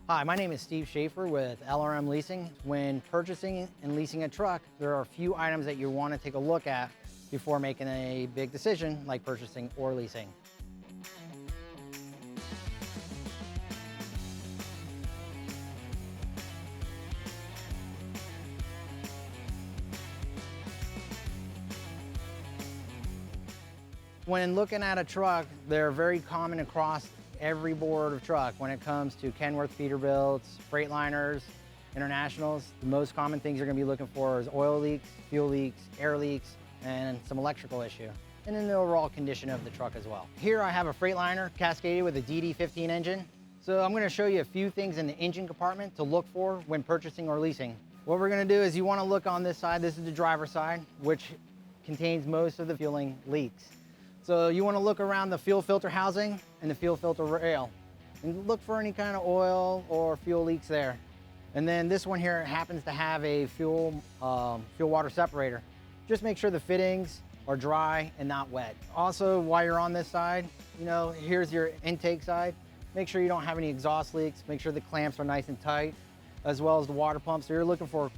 Hi, my name is Steve Schaefer with LRM Leasing. When purchasing and leasing a truck, there are a few items that you want to take a look at before making a big decision like purchasing or leasing. When looking at a truck, they're very common across every board of truck when it comes to Kenworth Peterbilts, Freightliners, Internationals. The most common things you're going to be looking for is oil leaks, fuel leaks, air leaks, and some electrical issue. And then the overall condition of the truck as well. Here I have a Freightliner Cascadia with a DD15 engine. So I'm going to show you a few things in the engine compartment to look for when purchasing or leasing. What we're going to do is you want to look on this side. This is the driver's side, which contains most of the fueling leaks. So you want to look around the fuel filter housing and the fuel filter rail and look for any kind of oil or fuel leaks there. And then this one here happens to have a fuel water separator. Just make sure the fittings are dry and not wet. Also, while you're on this side, here's your intake side. Make sure you don't have any exhaust leaks. Make sure the clamps are nice and tight, as well as the water pump. So you're looking for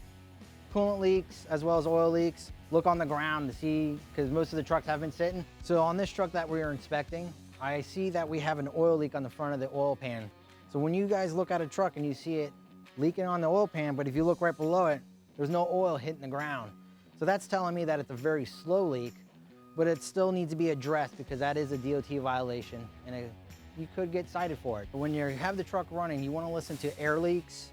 coolant leaks as well as oil leaks. Look on the ground to see, because most of the trucks have been sitting. So on this truck that we are inspecting, I see that we have an oil leak on the front of the oil pan. So when you guys look at a truck and you see it leaking on the oil pan, but if you look right below it, there's no oil hitting the ground. So that's telling me that it's a very slow leak, but it still needs to be addressed because that is a DOT violation and you could get cited for it. But when you have the truck running, you want to listen to air leaks,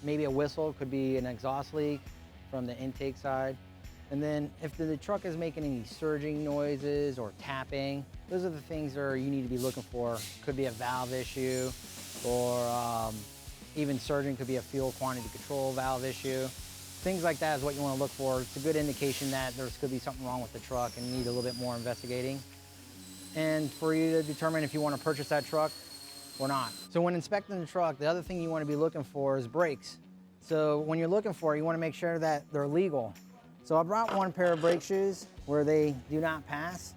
maybe a whistle, could be an exhaust leak from the intake side. And then if the truck is making any surging noises or tapping, those are the things that you need to be looking for. Could be a valve issue, or even surging could be a fuel quantity control valve issue. Things like that is what you want to look for. It's a good indication that there could be something wrong with the truck and need a little bit more investigating. And for you to determine if you want to purchase that truck or not. So when inspecting the truck, the other thing you want to be looking for is brakes. So when you're looking for it, you want to make sure that they're legal. So I brought one pair of brake shoes where they do not pass.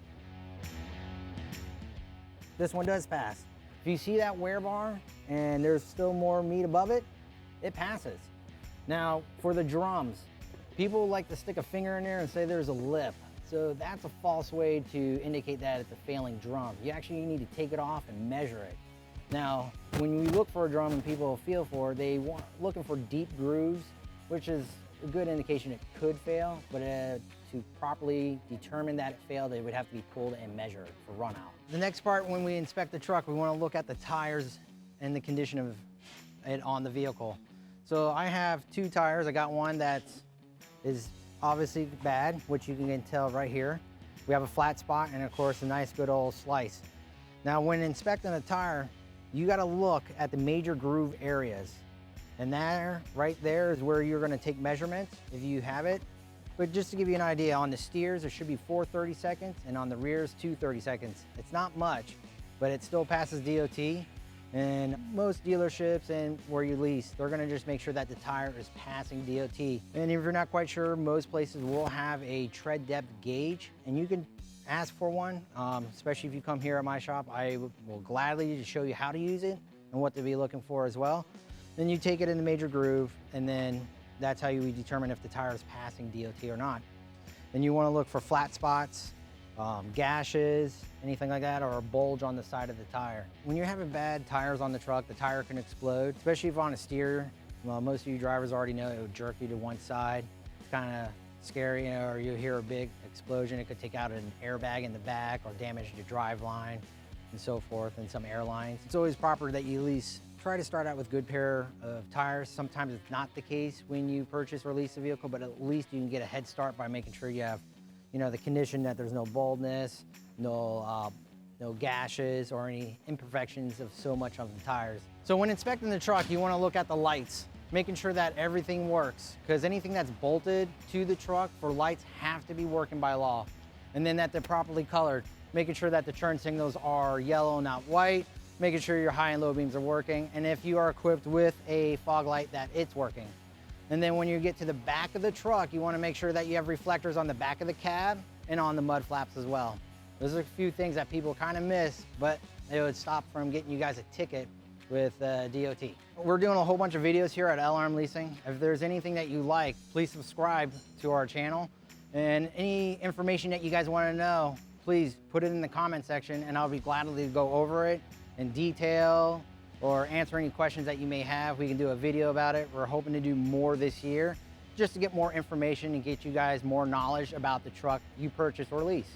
This one does pass. If you see that wear bar and there's still more meat above it, it passes. Now for the drums, people like to stick a finger in there and say there's a lip. So that's a false way to indicate that it's a failing drum. You actually need to take it off and measure it. Now, when you look for a drum and people feel for it, they want looking for deep grooves, which is a good indication it could fail, but to properly determine that it failed, it would have to be pulled and measured for run out. The next part, when we inspect the truck, we want to look at the tires and the condition of it on the vehicle. So I have two tires. I got one that is obviously bad, which you can tell right here. We have a flat spot and of course a nice good old slice. Now when inspecting a tire, you got to look at the major groove areas. And there, right there is where you're going to take measurements if you have it. But just to give you an idea, on the steers, there should be 4 30-seconds, and on the rears, 2 30-seconds. It's not much, but it still passes DOT. And most dealerships and where you lease, they're going to just make sure that the tire is passing DOT. And if you're not quite sure, most places will have a tread depth gauge, and you can ask for one, especially if you come here at my shop. I will gladly show you how to use it and what to be looking for as well. Then you take it in the major groove, and then that's how you determine if the tire is passing DOT or not. Then you want to look for flat spots, gashes, anything like that, or a bulge on the side of the tire. When you're having bad tires on the truck, the tire can explode, especially if on a steer. Well, most of you drivers already know it would jerk you to one side. It's kind of scary, or you hear a big explosion. It could take out an airbag in the back or damage your drive line and so forth, and some airlines. It's always proper that you at least try to start out with a good pair of tires. Sometimes it's not the case when you purchase or lease a vehicle, but at least you can get a head start by making sure you have, the condition that there's no baldness, no gashes or any imperfections of so much on the tires. So when inspecting the truck, you want to look at the lights, making sure that everything works, because anything that's bolted to the truck for lights have to be working by law. And then that they're properly colored, making sure that the turn signals are yellow, not white, making sure your high and low beams are working, and if you are equipped with a fog light, that it's working. And then when you get to the back of the truck, you want to make sure that you have reflectors on the back of the cab and on the mud flaps as well. Those are a few things that people kind of miss, but it would stop from getting you guys a ticket with DOT. We're doing a whole bunch of videos here at LRM Leasing. If there's anything that you like, please subscribe to our channel. And any information that you guys want to know, please put it in the comment section and I'll be glad to go over it in detail or answer any questions that you may have. We can do a video about it. We're hoping to do more this year just to get more information and get you guys more knowledge about the truck you purchase or lease.